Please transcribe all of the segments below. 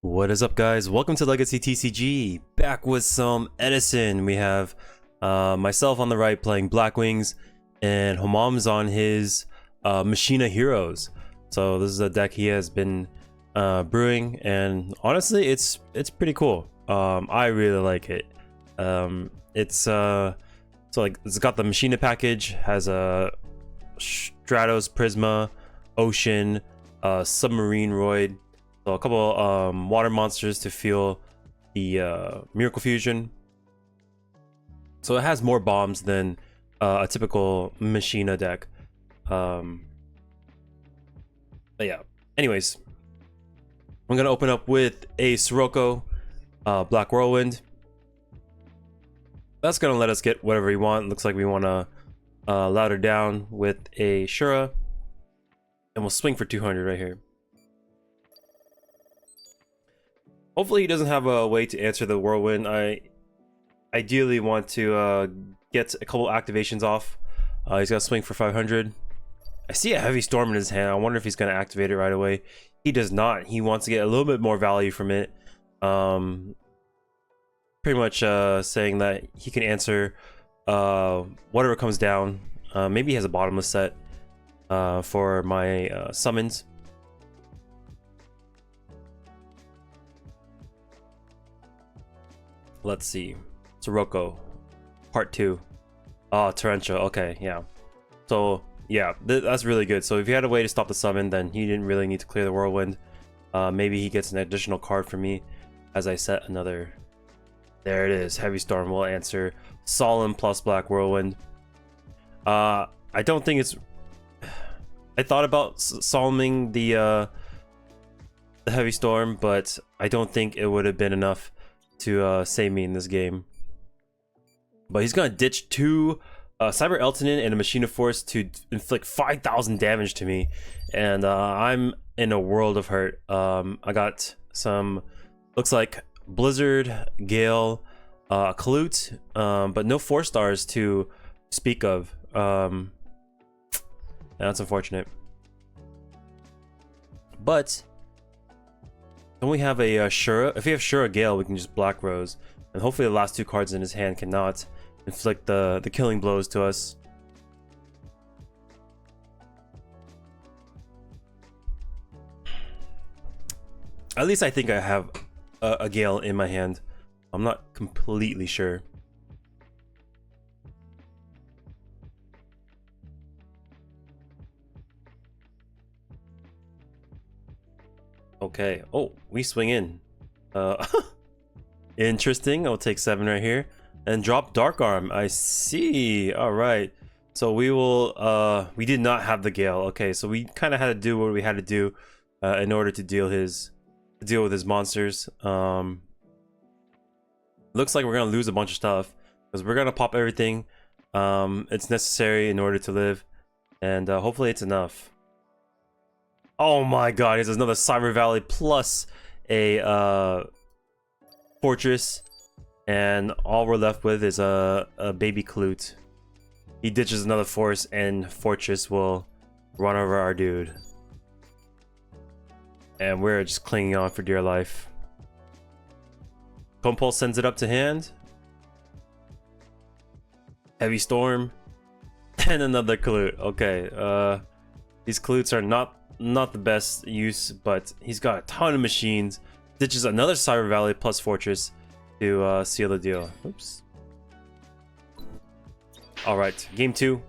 What is up, guys? Welcome to Legacy TCG. Back with some Edison. We have myself on the right playing Blackwings, and Homam's on his Machina Heroes. So this is a deck he has been brewing, and honestly, it's pretty cool. I really like it. It's got the Machina package, has a Stratos Prisma, Ocean, Submarine Roid. So a couple water monsters to fuel the Miracle Fusion. So it has more bombs than a typical Machina deck. But yeah. Anyways, I'm gonna open up with a Sirocco, Black Whirlwind. That's gonna let us get whatever we want. Looks like we want to louder down with a Shura, and we'll swing for 200 right here. Hopefully he doesn't have a way to answer the Whirlwind. I ideally want to get a couple activations off. He's got to swing for 500. I see a Heavy Storm in his hand. I wonder if he's going to activate it right away. He does not. He wants to get a little bit more value from it. Pretty much saying that he can answer whatever comes down. Maybe he has a bottomless set for my summons. Let's see. Sirocco, part 2. Oh, Torrential. Okay, yeah. So, yeah, that's really good. So if he had a way to stop the summon, then he didn't really need to clear the Whirlwind. Maybe he gets an additional card from me as I set another. There it is. Heavy Storm will answer. Solemn plus Black Whirlwind. I don't think it's... I thought about solemning the Heavy Storm, but I don't think it would have been enough to save me in this game. But he's gonna ditch 2 Cyber Eltonin and a Machina Force to inflict 5,000 damage to me, and I'm in a world of hurt. I got some, looks like Blizzard, Gale, Kalute, but no 4-stars to speak of. That's unfortunate. But don't we have a Shura? If we have Shura Gale, we can just Black Rose, and hopefully the last 2 cards in his hand cannot inflict the killing blows to us. At least I think I have a Gale in my hand. I'm not completely sure. Okay. Oh, we swing in. Interesting. I'll take 7 right here and drop Dark Arm. I see. All right. So we will. We did not have the Gale. Okay. So we kind of had to do what we had to do in order to deal with his monsters. Looks like we're gonna lose a bunch of stuff because we're gonna pop everything. It's necessary in order to live, and hopefully it's enough. Oh my god, here's another Cyber Valley plus a Fortress, and all we're left with is a baby Kalute. He ditches another force, and Fortress will run over our dude. And we're just clinging on for dear life. Compulse sends it up to hand. Heavy Storm. And another Kalute. Okay, these Kalutes are not the best use, but he's got a ton of machines. Ditches another Cyber Valley plus Fortress to seal the deal. Oops. All right, game 2.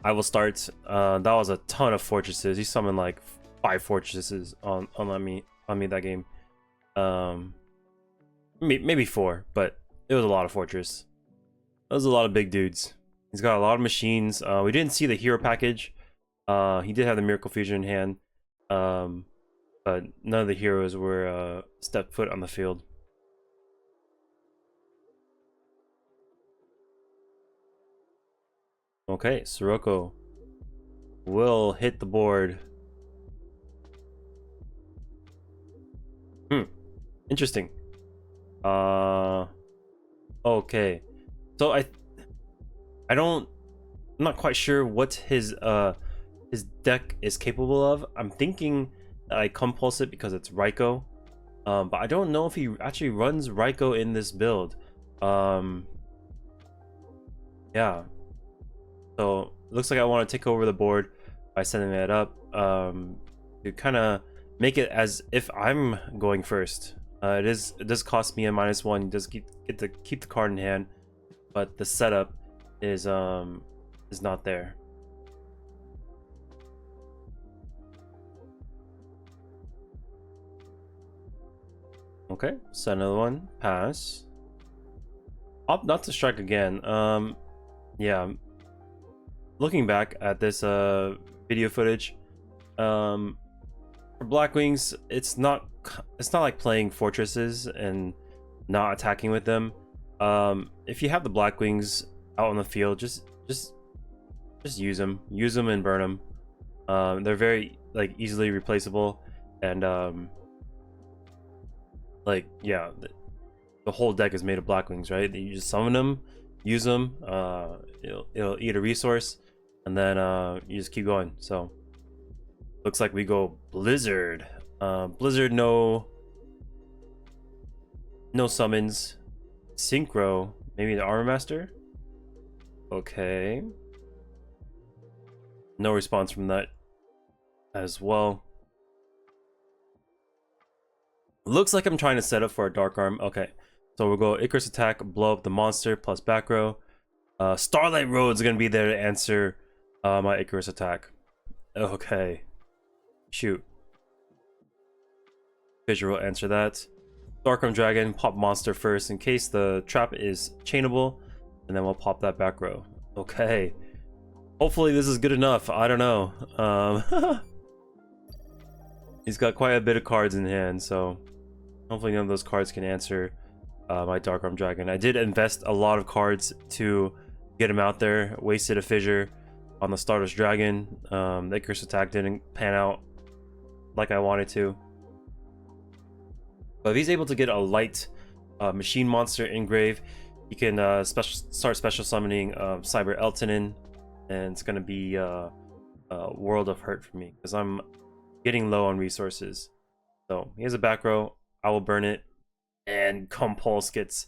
I will start. That was a ton of fortresses. He summoned like 5 fortresses on me that game. Maybe 4, but it was a lot of fortress. That was a lot of big dudes. He's got a lot of machines. We didn't see the hero package. He did have the Miracle Fusion in hand. But none of the heroes were stepped foot on the field. Okay, Sirocco will hit the board. Interesting. Okay. So I'm not quite sure what his deck is capable of. I'm thinking that I compulse it because it's Raikou, But I don't know if he actually runs Raiko in this build. Yeah. So looks like I want to take over the board by setting that up to kind of make it as if I'm going first. It does cost me a -1. You does get to keep the card in hand, but the setup is not there. Okay, so another one pass. Opt not to strike again. Yeah. Looking back at this video footage, for Blackwings, it's not like playing fortresses and not attacking with them. If you have the Blackwings out on the field, just use them and burn them. They're very like easily replaceable, and like yeah, the whole deck is made of Blackwings, right? You just summon them, use them, it'll eat a resource, and then you just keep going. So looks like we go Blizzard. Blizzard, no summons. Synchro, maybe the Armor Master. Okay, no response from that as well. Looks like I'm trying to set up for a Dark Arm. Okay, so we'll go Icarus attack, blow up the monster plus back row. Starlight Road's gonna be there to answer my Icarus attack. Okay, shoot. Fissure will answer that. Dark Arm Dragon, pop monster first in case the trap is chainable, and then we'll pop that back row. Okay. Hopefully this is good enough. I don't know. He's got quite a bit of cards in hand, so hopefully none of those cards can answer my Dark Arm Dragon. I did invest a lot of cards to get him out there. Wasted a Fissure on the Stardust Dragon. The Icarus attack didn't pan out like I wanted to. But if he's able to get a light machine monster engrave, he can start special summoning Cyber Eltonin, and it's going to be a world of hurt for me because I'm getting low on resources. So he has a back row. I will burn it, and Compulse gets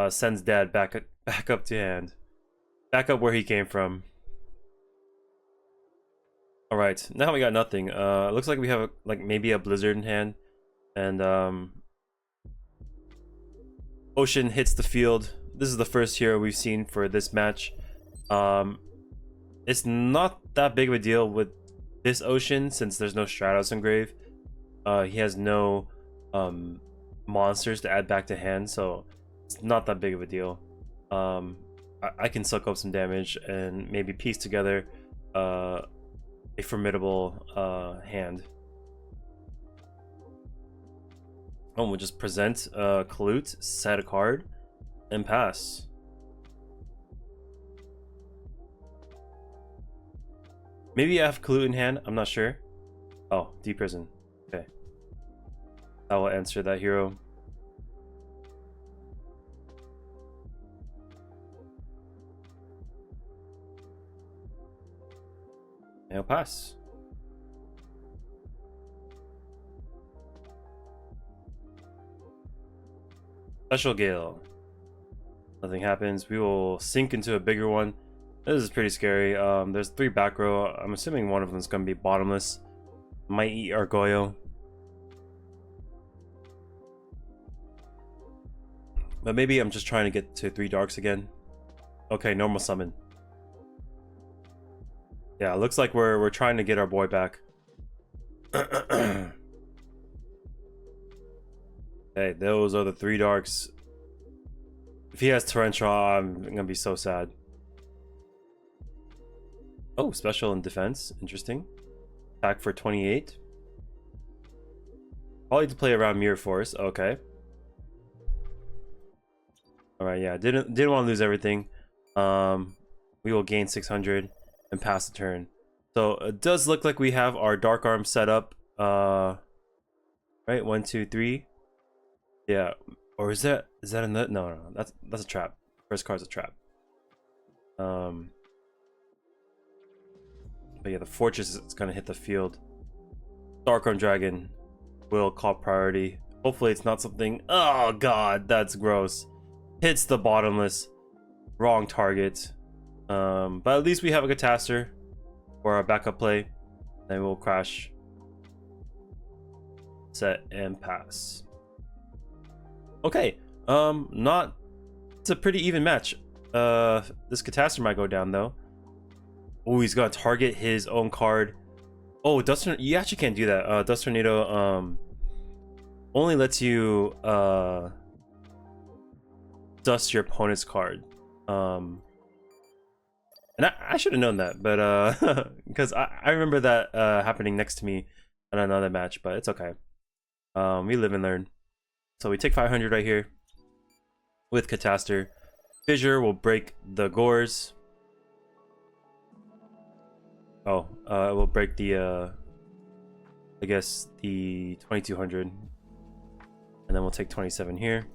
sends Dad back up to hand, back up where he came from. All right, now we got nothing. Looks like we have like maybe a Blizzard in hand, and Ocean hits the field. This is the first hero we've seen for this match. It's not that big of a deal with this Ocean since there's no Stratos engrave. He has no monsters to add back to hand, so it's not that big of a deal. I can suck up some damage and maybe piece together a formidable hand. Oh, we'll just present Kalut, set a card, and pass. Maybe I have Kalut in hand, I'm not sure. Oh, Deep Prison. Okay. That will answer that hero. And I'll pass. Special Gale. Nothing happens. We will sink into a bigger one. This is pretty scary. There's 3 back row. I'm assuming one of them is going to be bottomless. Might eat Argoyo. But maybe I'm just trying to get to 3 darks again. Okay, normal summon. Yeah, looks like we're trying to get our boy back. Hey, those are the 3 darks. If he has Torrential, I'm gonna be so sad. Oh, special and defense. Interesting. Attack for 28. Probably to play around Mirror Force. Okay. Alright, yeah. Didn't want to lose everything. We will gain 600 and pass the turn. So it does look like we have our Dark Arm set up. Right, 1, 2, 3. Yeah, or is that another? No, that's a trap. First card's a trap. But yeah, the fortress is gonna hit the field. Dark Arm Dragon will call priority Hopefully it's not something. Oh god, that's gross. Hits the bottomless. Wrong target. But at least we have a Catastor for our backup play. Then we'll crash, set, and pass. Okay. Not. It's a pretty even match. This Catastor might go down though. Oh, he's gonna target his own card. Oh, Dust Tornado. You actually can't do that. Dust Tornado only lets you dust your opponent's card. And I should have known that, but because I remember that happening next to me in another match, but it's okay. We live and learn. So we take 500 right here with Catastor. Fissure will break the Gores. Oh, it will break the I guess the 2200, and then we'll take 27 here.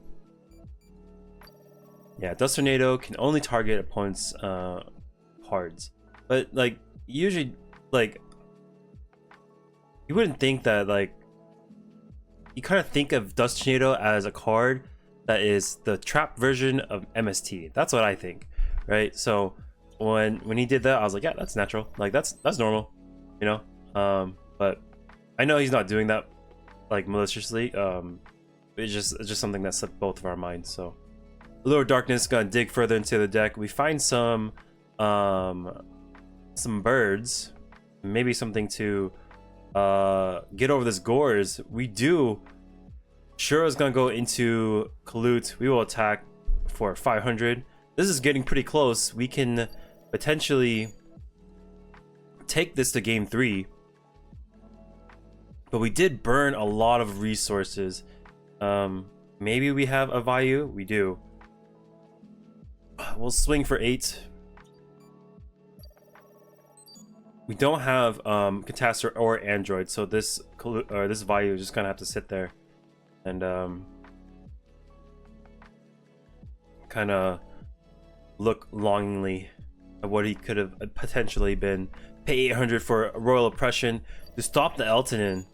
Yeah, Dust Tornado can only target opponents' cards, but like usually, like you wouldn't think that. Like you kind of think of Dust Tornado as a card that is the trap version of MST. That's what I think, right? So when he did that, I was like, yeah, that's natural. Like that's normal, you know. But I know he's not doing that like maliciously. It's just something that slipped both of our minds. So Allure of Darkness, gonna dig further into the deck. We find some birds, maybe something to get over this Gores. We do. Shura's gonna go into Kalut. We will attack for 500. This is getting pretty close. We can potentially take this to game 3, but we did burn a lot of resources. Maybe we have a Vayu. We do. We'll swing for 8. We don't have Catastor or Android, so this Vayu is just gonna have to sit there and kind of look longingly at what he could have potentially been. Pay 800 for Royal Oppression to stop the Eltonin,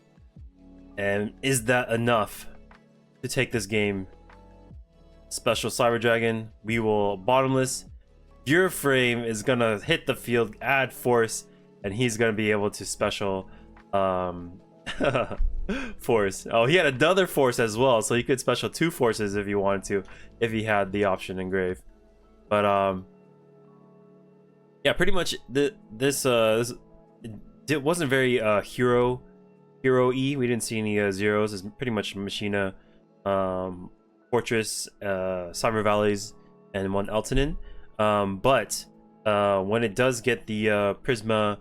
and is that enough to take this game? Special Cyber Dragon. We will bottomless. Your frame is gonna hit the field, add force, and he's gonna be able to special force. Oh, he had another force as well, so he could special 2 forces if he wanted to, if he had the option engrave. But yeah, pretty much this it wasn't very hero-y. We didn't see any zeros. It's pretty much Machina, Fortress, Cyber Valleys, and 1 Eltonin. But when it does get the Prisma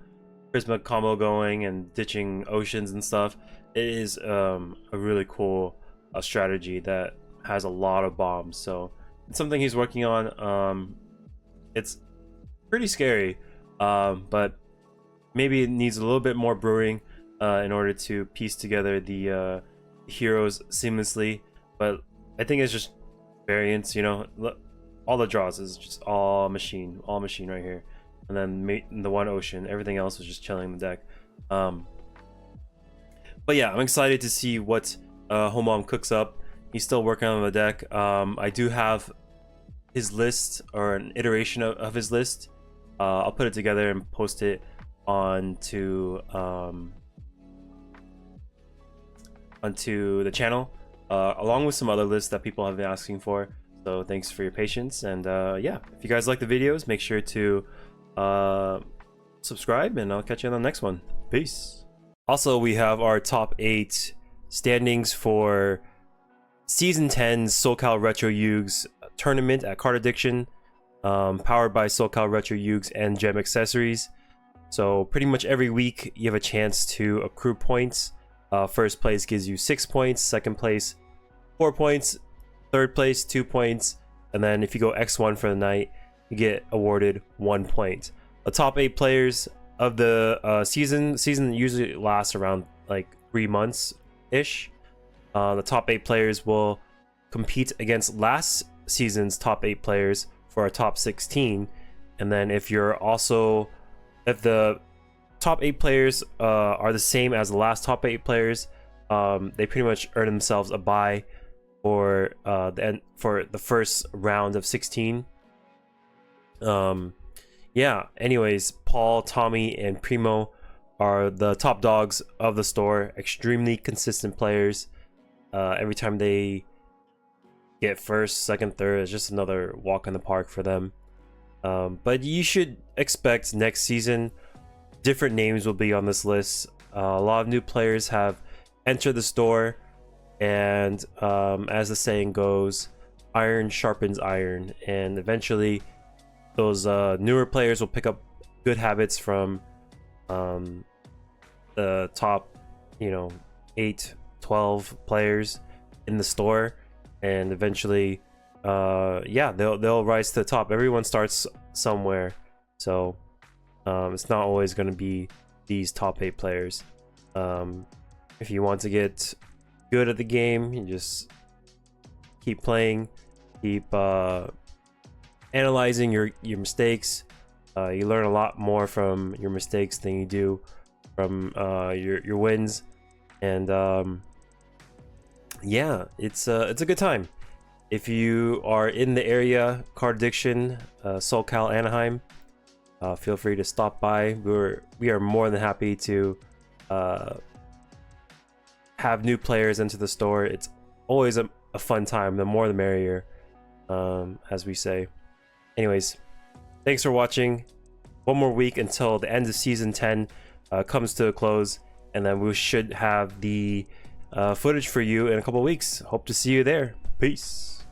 combo going and ditching oceans and stuff, it is a really cool strategy that has a lot of bombs. So it's something he's working on. It's pretty scary, but maybe it needs a little bit more brewing in order to piece together the heroes seamlessly. But I think it's just variance, you know. All the draws is just all machine right here, and then the 1 ocean. Everything else was just chilling in the deck. But yeah, I'm excited to see what Homom cooks up. He's still working on the deck. I do have his list, or an iteration of his list. I'll put it together and post it onto the channel, along with some other lists that people have been asking for. So thanks for your patience, and yeah, if you guys like the videos, make sure to subscribe, and I'll catch you on the next one. Peace. Also, we have our top 8 standings for Season 10's SoCal Retro Yugs tournament at Card Addiction, powered by SoCal Retro Yugs and Gem Accessories. So pretty much every week you have a chance to accrue points. First place gives you 6 points, second place 4 points, third place 2 points, and then if you go X1 for the night, you get awarded 1 point. The top 8 players of the season usually lasts around like 3 months ish. The top 8 players will compete against last season's top 8 players for a top 16, and then if the top 8 players are the same as the last top 8 players, they pretty much earn themselves a bye for the first round of 16. Yeah, anyways, Paul, Tommy, and Primo are the top dogs of the store. Extremely consistent players. Every time they get first, second, third, it's just another walk in the park for them. But you should expect next season different names will be on this list. A lot of new players have entered the store, and as the saying goes, iron sharpens iron, and eventually those newer players will pick up good habits from the top, 8, 12 players in the store, and eventually yeah, they'll rise to the top. Everyone starts somewhere, so it's not always going to be these top 8 players. If you want to get good at the game, you just keep playing, keep analyzing your mistakes. You learn a lot more from your mistakes than you do from your wins, and yeah, it's a good time. If you are in the area, Card Addiction, SoCal, Anaheim, feel free to stop by. We are more than happy to have new players into the store. It's always a fun time. The more the merrier, as we say. Anyways, thanks for watching. One more week until the end of season 10 comes to a close, and then we should have the footage for you in a couple weeks. Hope to see you there. Peace.